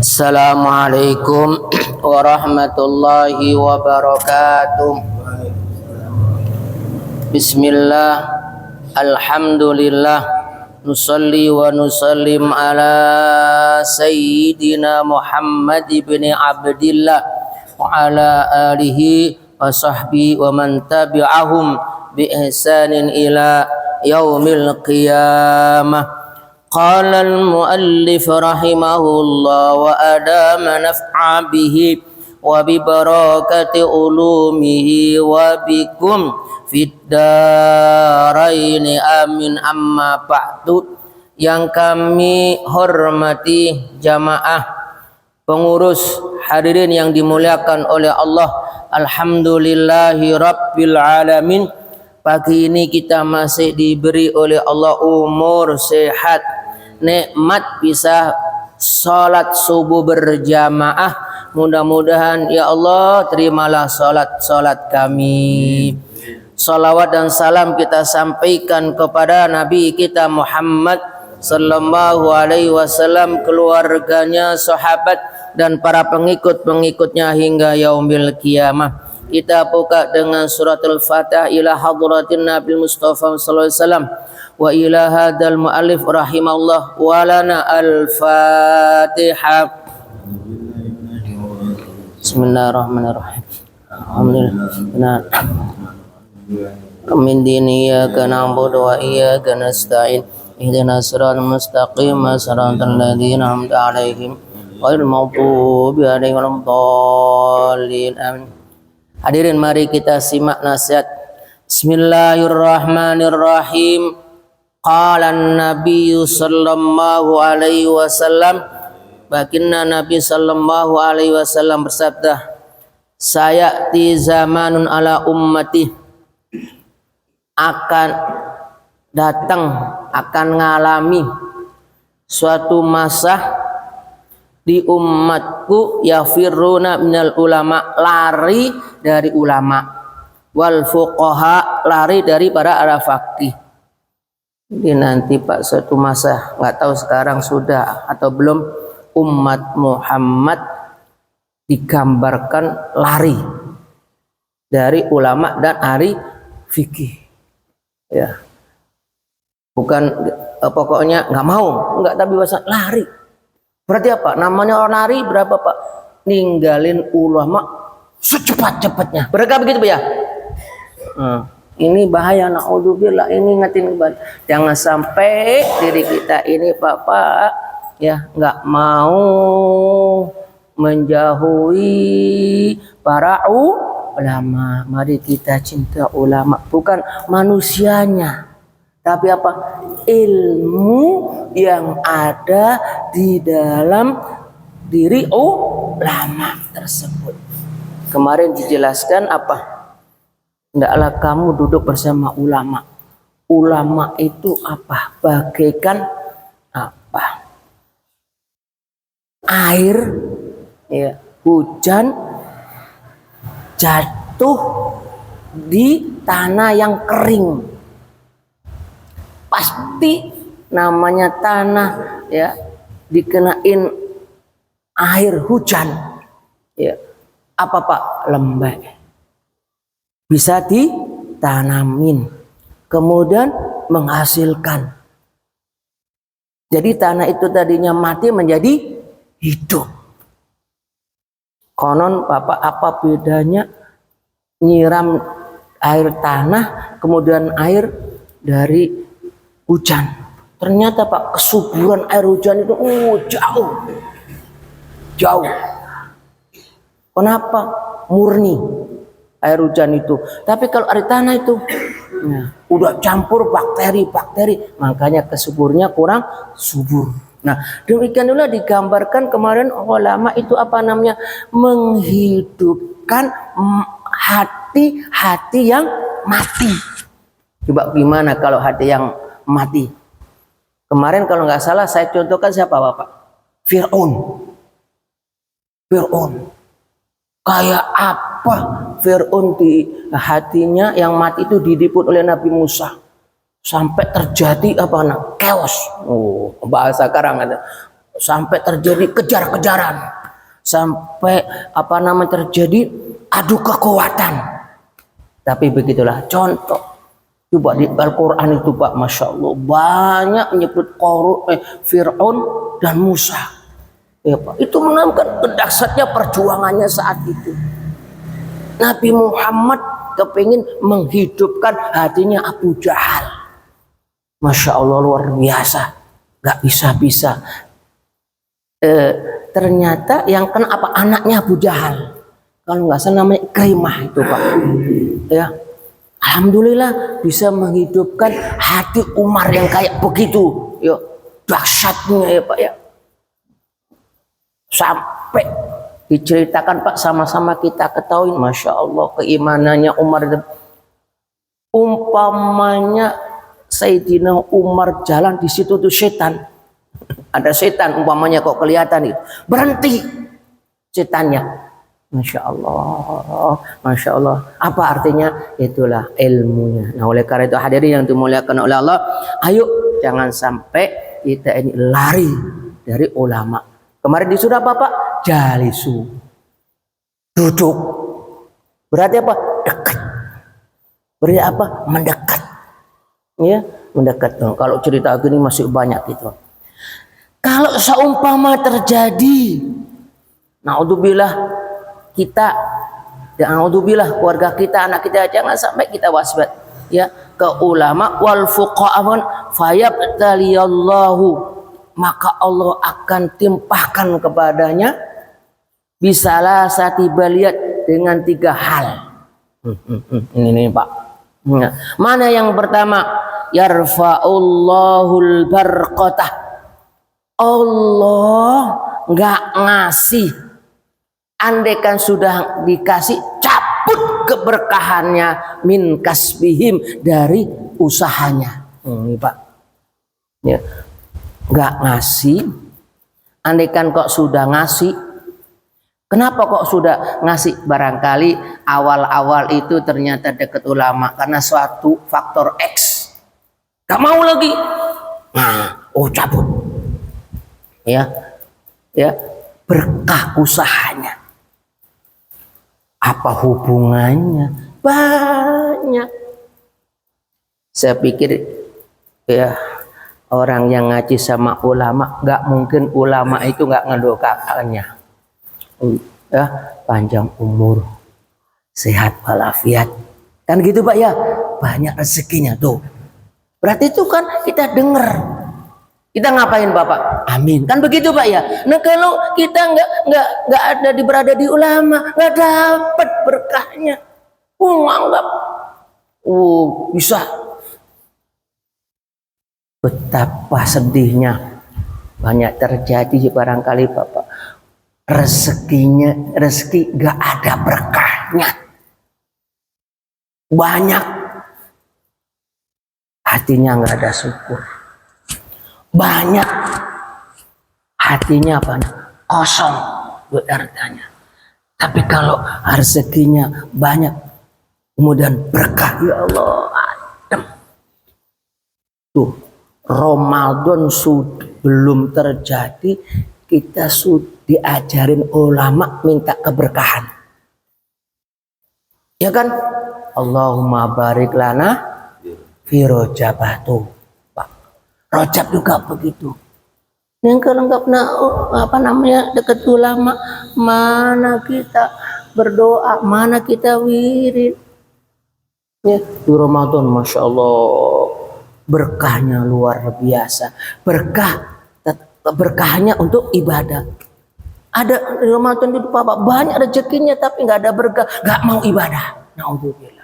Assalamualaikum warahmatullahi wabarakatuh. Bismillah, alhamdulillah, nusalli wa nusallim ala sayyidina Muhammad ibn Abdillah wa ala alihi wa sahbihi wa man tabi'ahum bi ihsanin ila yaumil qiyamah. Qala al-muallif rahimahullah wa adama naf'a bihi wa bi barakati ulumihi wa bikum fid daraini amin. Amma ba'du. Yang kami hormati jamaah pengurus, hadirin yang dimuliakan oleh Allah, alhamdulillahi rabbil alamin. Pagi ini kita masih diberi oleh Allah umur, sehat, nikmat bisa sholat subuh berjamaah. Mudah-mudahan ya Allah terimalah sholat kami. Salawat dan salam kita sampaikan kepada Nabi kita Muhammad sallallahu alaihi wasallam, keluarganya, sahabat dan para pengikut-pengikutnya hingga yaumil qiyamah. Kita buka dengan surat Al-Fatihah ila hadratin Nabi Mustafa sallallahu alaihi wasallam wa ila hadzal muallif rahimahullah wa lana al-Fatihah. Bismillahirrahmanirrahim. Alhamdulillah. Min dini iyyaka na'budu wa iyyaka nasta'in. Ihdinas siratal mustaqim, siratal ladzina an'amta 'alaihim ghairil maghdubi 'alaihim waladdallin. Amin. Hadirin, mari kita simak nasihat. Bismillahirrahmanirrahim. Qala an-nabiy sallallahu alaihi wasallam, baginda Nabi sallallahu alaihi wasallam bersabda, sayati zamanun ala ummati, akan datang, akan ngalami suatu masa di umatku, yafiruna minal ulama, lari dari ulama, wal fuqaha, lari dari para ahli faqih. Jadi nanti Pak, suatu masa, nggak tahu sekarang sudah atau belum, umat Muhammad digambarkan lari dari ulama dan ahli fikih. Ya, bukan pokoknya nggak mau, nggak, tapi bahasa lari. Berarti apa? Namanya orang lari berapa Pak? Ninggalin ulama secepat-cepatnya. Berapa begitu Pak ya? Ini bahaya, naudzubillah. Ini ingetin kembali. Jangan sampai diri kita ini Bapak ya nggak mau menjauhi para ulama. Mari kita cinta ulama, bukan manusianya, tapi apa? Ilmu yang ada di dalam diri ulama tersebut. Kemarin dijelaskan apa? Hendaklah kamu duduk bersama ulama. Ulama itu apa? Bagaikan apa? Air, ya, hujan jatuh di tanah yang kering. Pasti namanya tanah ya dikenain air hujan, ya apa Pak? Lembek, bisa ditanamin, kemudian menghasilkan. Jadi tanah itu tadinya mati menjadi hidup. Konon Bapak, apa bedanya nyiram air tanah kemudian air dari hujan? Ternyata Pak, kesuburan air hujan itu jauh. Kenapa? Murni air hujan itu. Tapi kalau air tanah itu udah campur bakteri, makanya kesuburnya kurang subur. Nah, demikian pula digambarkan kemarin ulama itu apa namanya? Menghidupkan hati yang mati. Coba gimana kalau hati yang mati? Kemarin kalau nggak salah saya contohkan siapa Bapak? Fir'aun. Kayak apa Fir'aun di hatinya yang mati itu didiput oleh Nabi Musa sampai terjadi chaos. Bahasa sekarang ada sampai terjadi kejar-kejaran, sampai terjadi adu kekuatan. Tapi begitulah contoh. Coba di Al-Quran itu Pak, Masya Allah banyak menyebut Fir'aun dan Musa. Ya Pak, itu menanamkan kedahsyatnya perjuangannya saat itu. Nabi Muhammad kepingin menghidupkan hatinya Abu Jahal. Masya Allah luar biasa, gak bisa-bisa. Ternyata yang kena anaknya Abu Jahal, kalau nggak salah namanya Ikrimah itu Pak. Ya, alhamdulillah bisa menghidupkan hati Umar yang kayak begitu. Ya, dahsyatnya ya Pak ya. Sampai diceritakan Pak, sama-sama kita ketahui, Masya Allah keimanannya Umar itu. Umpamanya Sayyidina Umar jalan di situ tuh setan, ada setan umpamanya kok kelihatan itu, berhenti setannya. Masya Allah, Masya Allah. Apa artinya? Itulah ilmunya. Nah oleh karena itu hadirin yang dimuliakan oleh Allah, ayo jangan sampai kita ini lari dari ulama. Kemarin di surah apa Pak? Jalisu, duduk. Berarti apa? Dekat. Berarti apa? Mendekat. Ya, mendekat. Nah, kalau cerita gini masih banyak gitu. Kalau seumpama terjadi, naudzubillah, kita, naudzubillah keluarga kita, anak kita, jangan sampai kita wasbat ya ke ulama wal fuqaha fayabtaliyallahu, maka Allah akan timpahkan kepadanya bisalah sati baliat dengan 3 hal. Ini Pak. Mana yang pertama? Yarfa'ullahul barqatah. Allah nggak ngasih, andaikan sudah dikasih, cabut keberkahannya min kasbihim, dari usahanya. Ini Pak ya, nggak ngasih, andaikan kok sudah ngasih. Kenapa kok sudah ngasih? Barangkali awal-awal itu ternyata dekat ulama karena suatu faktor X, gak mau lagi, nah cabut ya, berkah usahanya. Apa hubungannya? Banyak. Saya pikir ya, orang yang ngaji sama ulama, nggak mungkin ulama itu nggak ngedoakannya ya, panjang umur, sehat walafiat, kan gitu Pak ya, banyak rezekinya tuh. Berarti itu kan kita dengar. Kita ngapain Bapak? Amin. Kan begitu Pak ya. Nah kalau kita nggak ada berada di ulama, nggak dapat berkahnya. Anggap bisa. Betapa sedihnya banyak terjadi barangkali Bapak. Rezeki nggak ada berkahnya. Banyak. Hatinya nggak ada syukur. Banyak hatinya kosong berartanya. Tapi kalau rezekinya banyak, kemudian berkah, ya Allah, adem. Tuh Ramadan belum terjadi, kita sudah diajarin ulama minta keberkahan, ya kan? Allahumma barik lana fi rojabatu. Rojab juga begitu. Yang kalau nggak dekat ulama, mana kita berdoa, mana kita wirid. Ya, di Ramadan, Masya Allah, berkahnya luar biasa. Berkahnya untuk ibadah. Ada di Ramadan itu Bapak banyak rezekinya, tapi nggak ada berkah, nggak mau ibadah. Naudzubillah.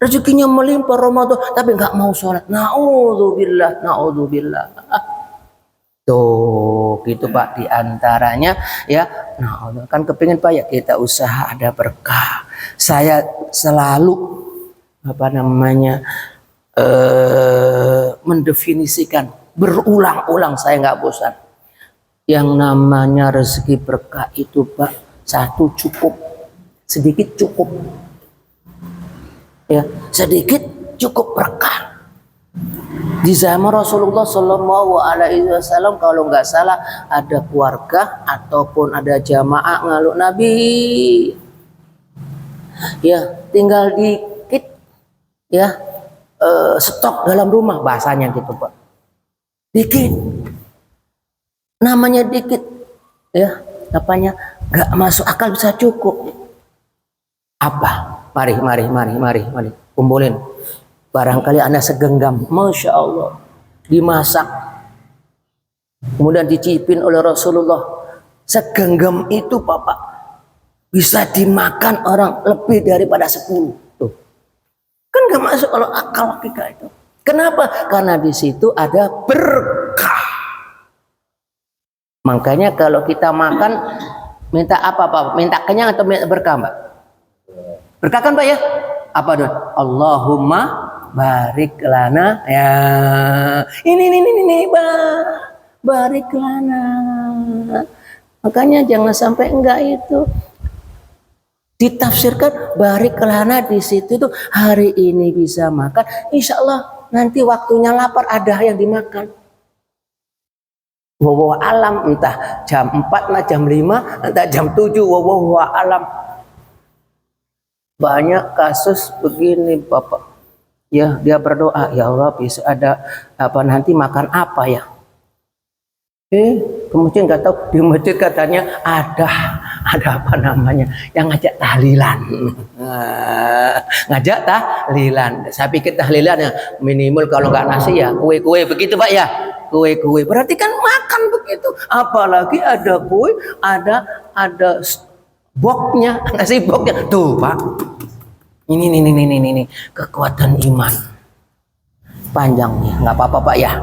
Rezekinya melimpah Ramadan, tapi nggak mau sholat. Naudzubillah, naudzubillah. Tuh, gitu Pak, diantaranya ya. Nah, kan kepingin Pak ya kita usaha ada berkah. Saya selalu mendefinisikan berulang-ulang, saya nggak bosan. Yang namanya rezeki berkah itu Pak, satu cukup, sedikit cukup. Ya, sedikit cukup berkah. Di zaman Rasulullah Shallallahu Alaihi Wasallam kalau nggak salah ada keluarga ataupun ada jamaah ngaluk Nabi, ya tinggal dikit, ya stok dalam rumah bahasanya gitu Pak, dikit, namanya dikit, ya apanya nggak masuk akal bisa cukup. Apa? Mari, kumpulin. Barangkali Anda segenggam, Masya Allah, dimasak, kemudian dicipin oleh Rasulullah. Segenggam itu Bapak bisa dimakan orang lebih daripada 10. Tuh. Kan gak masuk kalau akal logika itu. Kenapa? Karena di situ ada berkah. Makanya kalau kita makan, minta apa Pak? Minta kenyang atau minta berkah Mbak? Berkah kan Pak ya? Apa dong? Allahumma barik lana, ya ini barik lana. Makanya jangan sampai enggak itu ditafsirkan barik lana di situ tuh hari ini bisa makan, insya Allah nanti waktunya lapar ada yang dimakan. Wallahu alam, entah jam 4 lah, jam 5, entah jam 7, wallahu alam. Banyak kasus begini Bapak. Ya, dia berdoa, ya Allah bisa ada apa nanti makan apa ya? Kemudian nggak tahu di masjid katanya ada apa namanya yang ngajak tahlilan, ngajak tahlilan. Saya pikir tahlilan ya minimal kalau nggak nasi ya kue-kue begitu Pak ya, kue-kue. Berarti kan makan begitu. Apalagi ada kue, ada boknya, nasi boknya tuh Pak. Ini kekuatan iman panjangnya, nggak apa-apa Pak ya.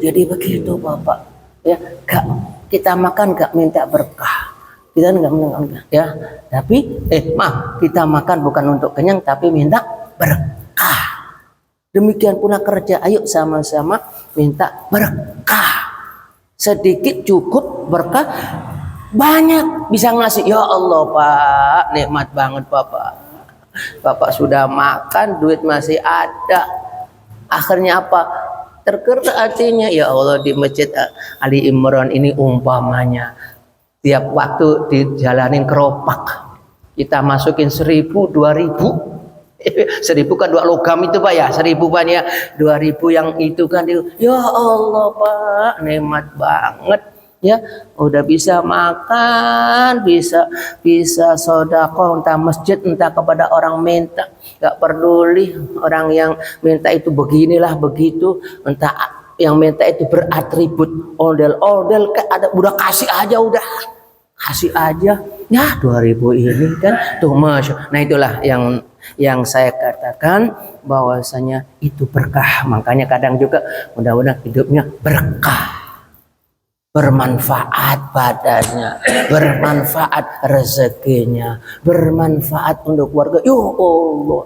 Jadi begitu Bapak ya, kita makan gak minta berkah, kita nggak minta ya, tapi kita makan bukan untuk kenyang tapi minta berkah. Demikian pula kerja, ayo sama-sama minta berkah, sedikit cukup, berkah banyak bisa ngasih. Ya Allah Pak, nikmat banget Bapak sudah makan, duit masih ada. Akhirnya apa? Tergerak hatinya. Ya Allah, di masjid Ali Imran ini umpamanya tiap waktu dijalanin keropak, kita masukin 1.000, 2.000. 1.000 kan 2 logam itu Pak ya, 1.000 Pak ya, 2.000 yang itu kan itu. Ya Allah Pak, nikmat banget. Ya udah bisa makan, bisa sodako, entah masjid entah kepada orang minta, nggak peduli orang yang minta itu beginilah begitu, entah yang minta itu beratribut ondel-ondel, ada udah kasih aja ya 2.000 ini kan tuh Masya. Nah itulah yang saya katakan bahwasanya itu berkah. Makanya kadang juga mudah-mudahan hidupnya berkah, bermanfaat badannya, bermanfaat rezekinya, bermanfaat untuk keluarga. Ya Allah,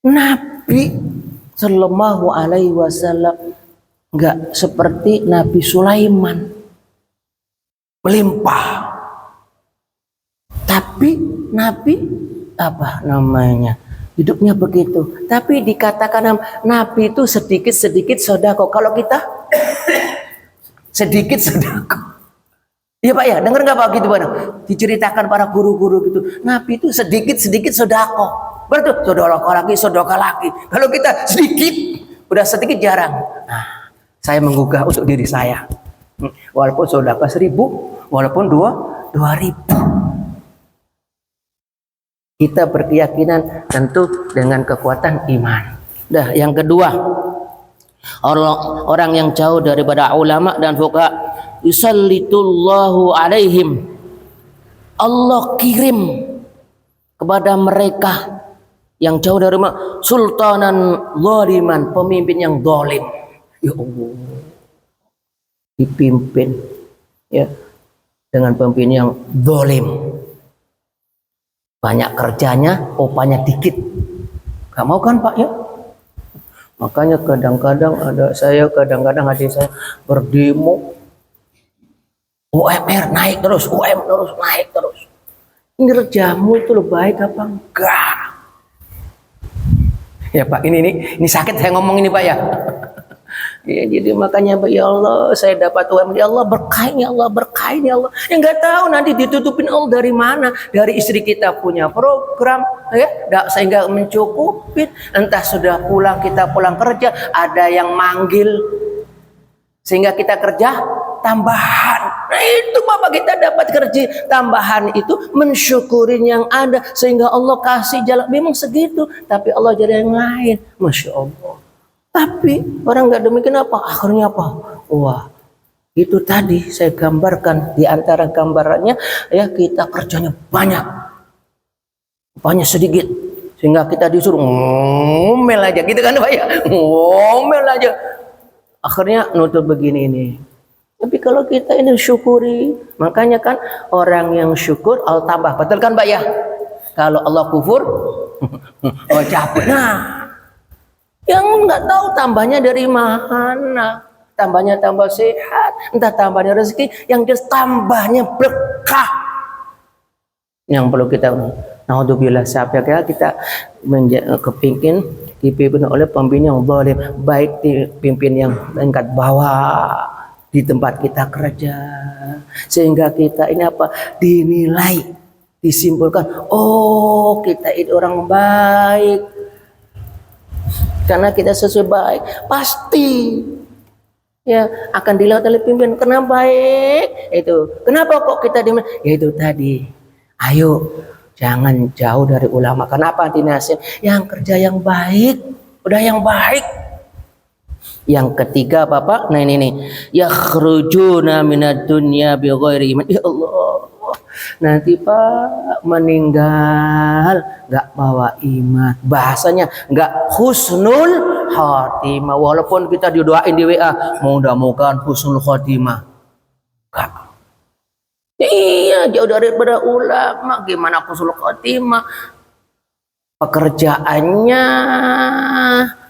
Nabi Sallallahu Alaihi Wasallam nggak seperti Nabi Sulaiman melimpah, tapi Nabi apa namanya hidupnya begitu. Tapi dikatakan Nabi itu sedikit sodako. Kalau kita sedikit sedekah. Iya Pak ya, dengar nggak Pak gitu Pak? Diceritakan para guru-guru gitu. Nabi itu sedikit sedekah. Berarti sodaka lagi. Kalau kita sedikit jarang. Nah, saya menggugah untuk diri saya. Walaupun sodaka 1.000, walaupun 2.000. Kita berkeyakinan tentu dengan kekuatan iman. Dah, yang kedua, orang yang jauh daripada ulama dan fuqaha, yusallitullahu alaihim, Allah kirim kepada mereka yang jauh dari sultanan zaliman, pemimpin yang zalim. Ya Allah, dipimpin ya dengan pemimpin yang zalim, banyak kerjanya, upahnya dikit. Gak mau kan Pak ya? Makanya kadang-kadang adik saya berdemo, UMR naik terus, naik terus. Ini rejamu itu lebih baik apa enggak? Ya Pak, ini sakit saya ngomong ini Pak ya. Ya, jadi makanya ya Allah, saya dapat uang, ya Allah berkahin, ya Allah berkahin, ya Allah. Ya nggak tahu nanti ditutupin Allah dari mana. Dari istri kita punya program, ya, sehingga mencukupin. Entah sudah pulang, kita pulang kerja, ada yang manggil, sehingga kita kerja tambahan. Nah itu Bapak, kita dapat kerja tambahan itu mensyukurin yang ada, sehingga Allah kasih jalan. Memang segitu, tapi Allah jadi yang lain. Masya Allah. Tapi orang nggak demikian, apa akhirnya apa? Wah, itu tadi saya gambarkan, di antara gambarannya ya, kita kerjanya banyak sedikit, sehingga kita disuruh ngomel aja gitu kan Pak ya, ngomel aja, akhirnya nutup begini ini. Tapi kalau kita ini syukuri, makanya kan orang yang syukur Allah tambah, betul kan Pak ya? Kalau Allah kufur oh capek. Nah, yang nggak tahu tambahnya dari mana, tambahnya tambah sehat, entah tambahnya rezeki, yang jelas tambahnya berkah. Yang perlu kita, naudzubillah, siapa kira kita kepingin dipimpin oleh pemimpin yang zalim, baik dipimpin yang tingkat bawah di tempat kita kerja, sehingga kita ini apa, dinilai, disimpulkan, oh kita ini orang baik. Karena kita sesuai baik, pasti ya akan dilihat oleh pimpinan. Kenapa baik? Itu. Kenapa kok kita dimana? Ya itu tadi. Ayo, jangan jauh dari ulama. Kenapa dinasihat? Yang kerja yang baik, udah yang baik. Yang ketiga Bapak, nah ini yakhrujuna minad dunya bighairi iman. Ya Allah, nanti Pak meninggal nggak bawa iman, bahasanya nggak husnul khotimah. Walaupun kita didoain di WA mudah-mudahan husnul khotimah, nggak. Iya, jauh daripada ulama. Gimana husnul khotimah? Pekerjaannya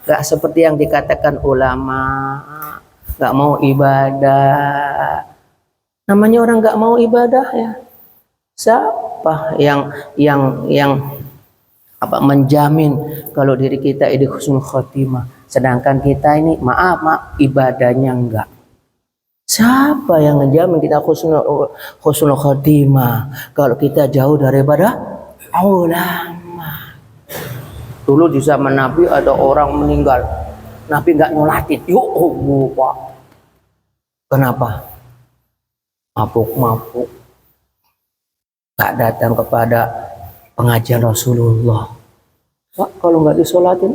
nggak seperti yang dikatakan ulama, nggak mau ibadah. Namanya orang nggak mau ibadah ya. Siapa yang apa menjamin kalau diri kita ini husnul khotimah, sedangkan kita ini maaf ibadahnya enggak? Siapa yang menjamin kita husnul khotimah kalau kita jauh daripada ulama? Dulu di zaman Nabi ada orang meninggal, Nabi nggak nyolatin. Yuk, Pak. Kenapa? Mabuk. Tak datang kepada pengajian Rasulullah. Pak, kalau nggak disolatin,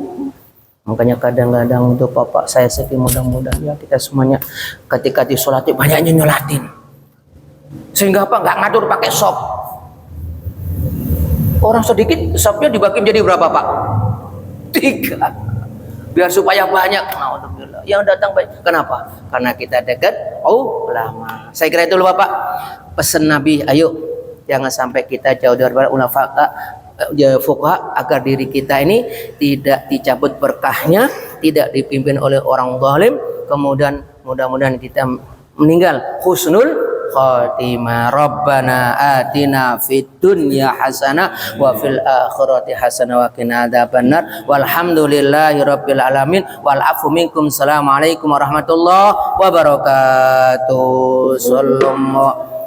makanya kadang-kadang untuk Bapak saya sedih, mudah-mudahan ya kita semuanya ketika disolatin banyaknya nyolatin, sehingga apa, nggak ngatur pakai sop. Orang sedikit sopnya dibagi jadi berapa Pak? 3, biar supaya banyak. Alhamdulillah yang datang baik. Kenapa? Karena kita dekat ulama. Saya kira itu loh Bapak pesan Nabi. Ayo, jangan sampai kita jauh dari ulama fuqaha, agar diri kita ini tidak dicabut berkahnya, tidak dipimpin oleh orang zalim, kemudian mudah-mudahan kita meninggal husnul khatimah. Rabbana atina fid dunya hasanah wa fil akhirati hasanah wa qina adzabannar. Walhamdulillahirabbil alamin. Wal afu minkum. Assalamualaikum warahmatullahi wabarakatuh. Sallallahu